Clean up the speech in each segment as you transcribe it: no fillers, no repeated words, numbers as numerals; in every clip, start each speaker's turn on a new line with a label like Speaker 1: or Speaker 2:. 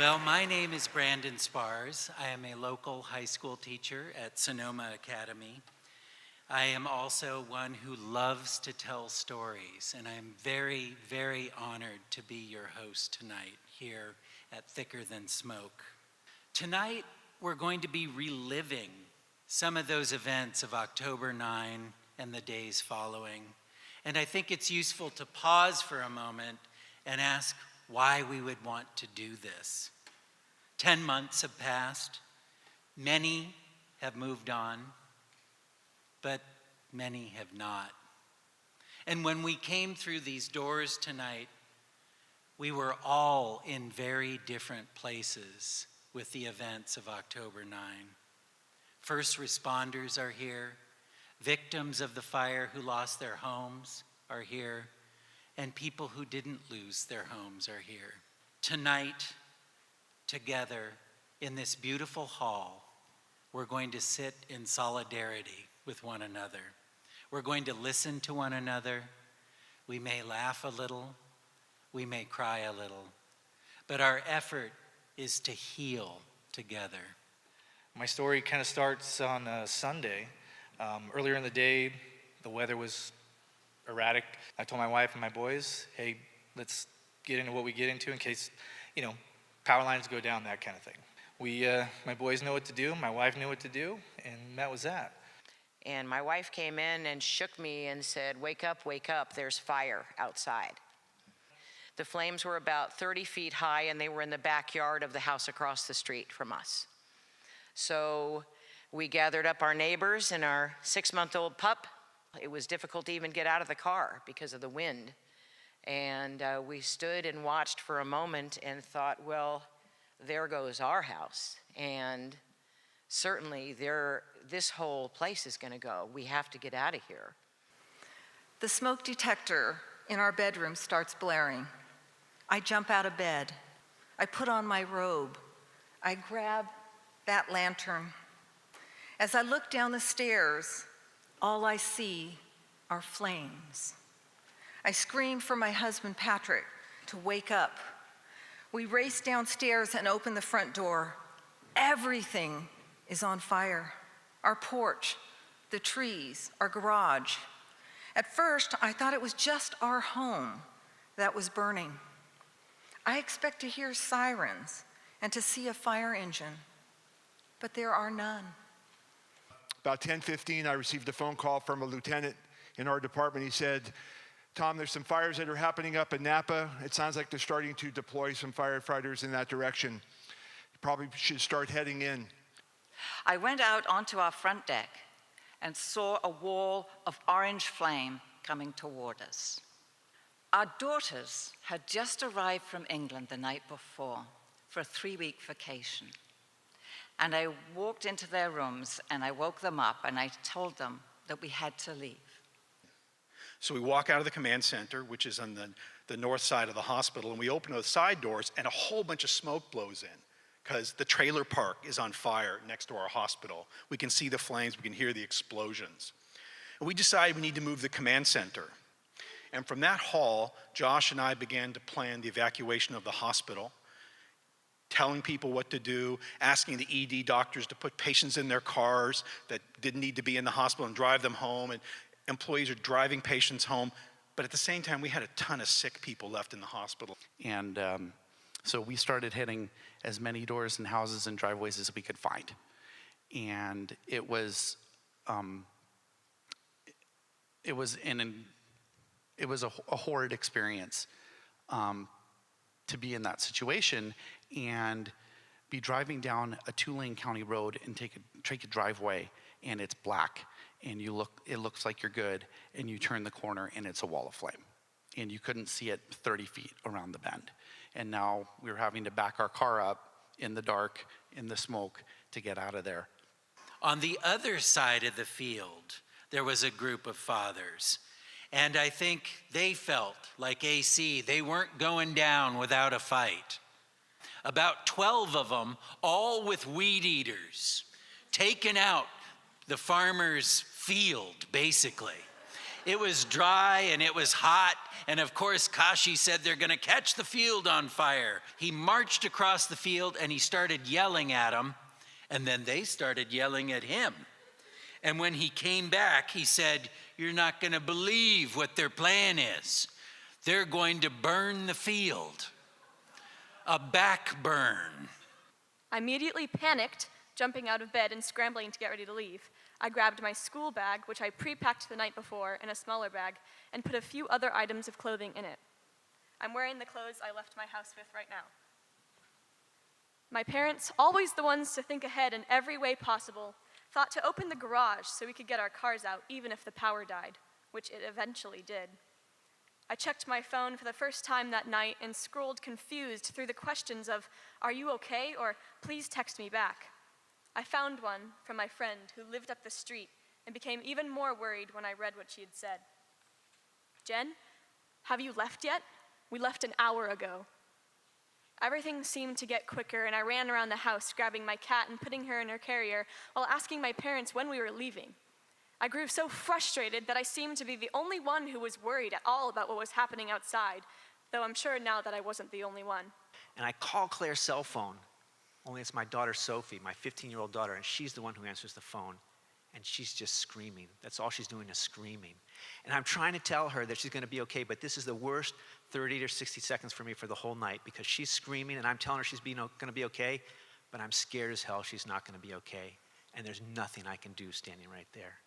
Speaker 1: Well, my name is Brandon Spars. I am a local high school teacher at Sonoma Academy. I am also one who loves to tell stories, and I am very, very honored to be your host tonight here at Thicker Than Smoke. Tonight, we're going to be reliving some of those events of October 9 and the days following. And I think it's useful to pause for a moment and ask why we would want to do this. 10 months have passed. Many have moved on, but many have not. And when we came through these doors tonight, we were all in very different places with the events of October 9. First responders are here. Victims of the fire who lost their homes are here. And people who didn't lose their homes are here. Tonight, together in this beautiful hall, we're going to sit in solidarity with one another. We're going to listen to one another. We may laugh a little. We may cry a little. But our effort is to heal together.
Speaker 2: My story kind of starts on a Sunday. Earlier in the day, the weather was erratic. I told my wife and my boys, hey, let's get into what we get into in case, power lines go down, that kind of thing. My boys know what to do, my wife knew what to do, and that was that.
Speaker 3: And my wife came in and shook me and said, wake up, there's fire outside. The flames were about 30 feet high, and they were in the backyard of the house across the street from us. So we gathered up our neighbors and our 6-month-old pup. It was difficult to even get out of the car because of the wind. And we stood and watched for a moment and thought, well, there goes our house. And certainly this whole place is going to go. We have to get out of here.
Speaker 4: The smoke detector in our bedroom starts blaring. I jump out of bed. I put on my robe. I grab that lantern. As I look down the stairs, all I see are flames. I scream for my husband, Patrick, to wake up. We race downstairs and open the front door. Everything is on fire. Our porch, the trees, our garage. At first, I thought it was just our home that was burning. I expect to hear sirens and to see a fire engine, but there are none.
Speaker 5: About 10:15, I received a phone call from a lieutenant in our department. He said, Tom, there's some fires that are happening up in Napa. It sounds like they're starting to deploy some firefighters in that direction. You probably should start heading in.
Speaker 6: I went out onto our front deck and saw a wall of orange flame coming toward us. Our daughters had just arrived from England the night before for a 3-week vacation. And I walked into their rooms and I woke them up and I told them that we had to leave.
Speaker 7: So we walk out of the command center, which is on the north side of the hospital, and we open the side doors and a whole bunch of smoke blows in because the trailer park is on fire next to our hospital. We can see the flames, we can hear the explosions. And we decided we need to move the command center. And from that hall, Josh and I began to plan the evacuation of the hospital, telling people what to do, asking the ED doctors to put patients in their cars that didn't need to be in the hospital and drive them home, and employees are driving patients home. But at the same time, we had a ton of sick people left in the hospital.
Speaker 8: And so we started hitting as many doors and houses and driveways as we could find. And it was a horrid experience to be in that situation and be driving down a 2-lane county road and take a driveway, and it's black, and it looks like you're good, and you turn the corner and it's a wall of flame, and you couldn't see it 30 feet around the bend. And now we're having to back our car up in the dark, in the smoke, to get out of there.
Speaker 1: On the other side of the field, there was a group of fathers. And I think they felt like AC, they weren't going down without a fight. About 12 of them, all with weed eaters, taking out the farmer's field, basically. It was dry and it was hot, and of course Kashi said they're gonna catch the field on fire. He marched across the field and he started yelling at them, and then they started yelling at him. And when he came back, he said, "You're not gonna believe what their plan is. They're going to burn the field. A back burn."
Speaker 9: I immediately panicked, jumping out of bed and scrambling to get ready to leave. I grabbed my school bag, which I pre-packed the night before, in a smaller bag, and put a few other items of clothing in it. I'm wearing the clothes I left my house with right now. My parents, always the ones to think ahead in every way possible, thought to open the garage so we could get our cars out even if the power died, which it eventually did. I checked my phone for the first time that night and scrolled confused through the questions of, "Are you okay?" or "Please text me back." I found one from my friend who lived up the street and became even more worried when I read what she had said. "Jen, have you left yet? We left an hour ago." Everything seemed to get quicker, and I ran around the house grabbing my cat and putting her in her carrier while asking my parents when we were leaving. I grew so frustrated that I seemed to be the only one who was worried at all about what was happening outside, though I'm sure now that I wasn't the only one.
Speaker 10: And I call Claire's cell phone, only it's my daughter Sophie, my 15-year-old daughter, and she's the one who answers the phone. And she's just screaming. That's all she's doing is screaming. And I'm trying to tell her that she's gonna be okay, but this is the worst 30 or 60 seconds for me for the whole night, because she's screaming and I'm telling her she's gonna be okay, but I'm scared as hell she's not gonna be okay. And there's nothing I can do standing right there.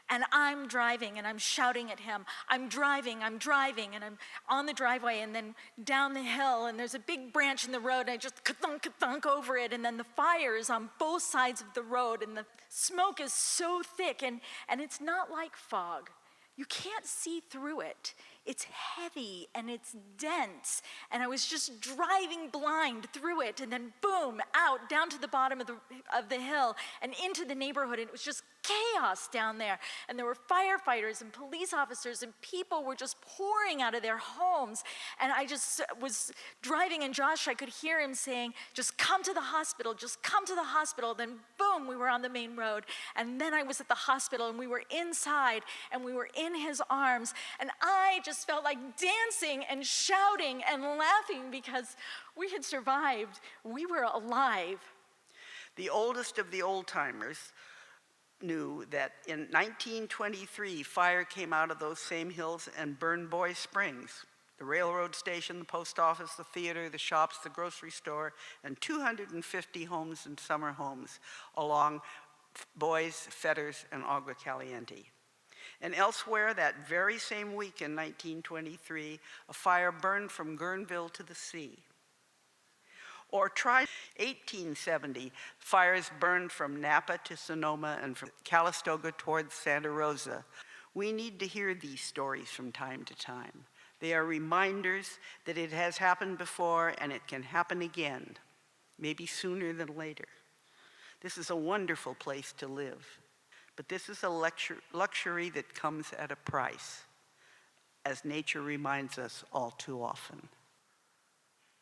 Speaker 11: And I'm driving and I'm shouting at him, I'm driving, and I'm on the driveway and then down the hill, and there's a big branch in the road, and I just ka-thunk over it, and then the fire is on both sides of the road, and the smoke is so thick, and it's not like fog. You can't see through it. It's heavy and it's dense, and I was just driving blind through it, and then boom, out, down to the bottom of the hill and into the neighborhood, and it was just chaos down there. And there were firefighters and police officers, and people were just pouring out of their homes. And I just was driving, and Josh, I could hear him saying, "Just come to the hospital, just come to the hospital." Then boom, we were on the main road. And then I was at the hospital, and we were inside, and we were in his arms. And I just felt like dancing and shouting and laughing because we had survived. We were alive.
Speaker 12: The oldest of the old-timers knew that in 1923, fire came out of those same hills and burned Boys Springs, the railroad station, the post office, the theater, the shops, the grocery store, and 250 homes and summer homes along Boys, Fetters, and Agua Caliente. And elsewhere, that very same week in 1923, a fire burned from Guerneville to the sea. Or try 1870, fires burned from Napa to Sonoma and from Calistoga towards Santa Rosa. We need to hear these stories from time to time. They are reminders that it has happened before and it can happen again, maybe sooner than later. This is a wonderful place to live, but this is a luxury that comes at a price, as nature reminds us all too often.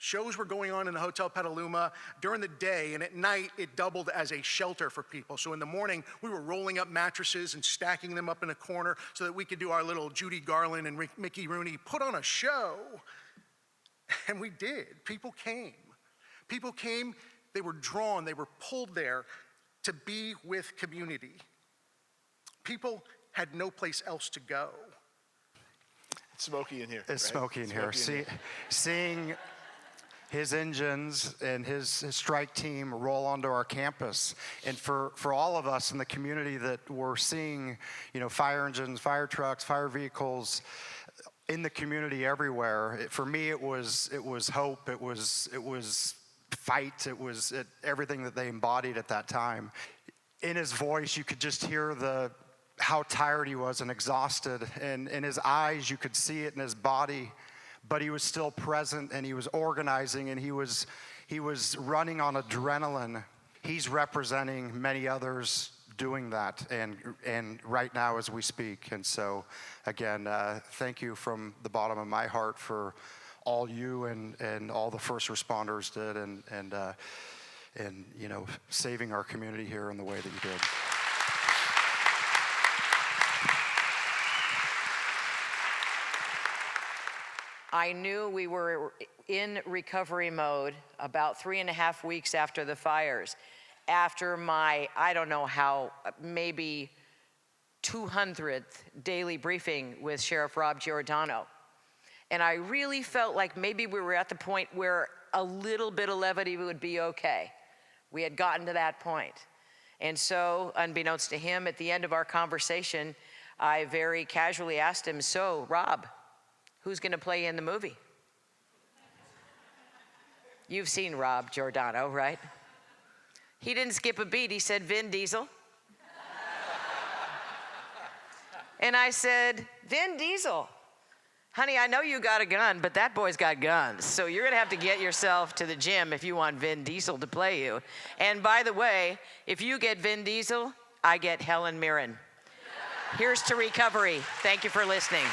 Speaker 13: Shows were going on in the Hotel Petaluma during the day, and at night it doubled as a shelter for people. So in the morning, we were rolling up mattresses and stacking them up in a corner so that we could do our little Judy Garland and Mickey Rooney put on a show. And we did. People came. People came, they were drawn, they were pulled there to be with community. People had no place else to go.
Speaker 5: It's smoky in here.
Speaker 14: It's
Speaker 5: right?
Speaker 14: smoky in here. Seeing his engines and his strike team roll onto our campus. And for all of us in the community that were seeing, fire engines, fire trucks, fire vehicles in the community everywhere, for me it was hope, it was fight, it was everything that they embodied at that time. In his voice, you could just hear how tired he was and exhausted, and in his eyes, you could see it in his body. But he was still present, and he was organizing, and he was running on adrenaline. He's representing many others doing that, and right now as we speak. And so, again, thank you from the bottom of my heart for all you and all the first responders did, and saving our community here in the way that you did.
Speaker 3: I knew we were in recovery mode about 3.5 weeks after the fires, after my, I don't know how, maybe 200th daily briefing with Sheriff Rob Giordano. And I really felt like maybe we were at the point where a little bit of levity would be okay. We had gotten to that point. And so, unbeknownst to him, at the end of our conversation, I very casually asked him, so, Rob, who's going to play in the movie? You've seen Rob Giordano, right? He didn't skip a beat. He said, Vin Diesel. And I said, Vin Diesel, honey, I know you got a gun, but that boy's got guns. So you're going to have to get yourself to the gym if you want Vin Diesel to play you. And by the way, if you get Vin Diesel, I get Helen Mirren. Here's to recovery. Thank you for listening.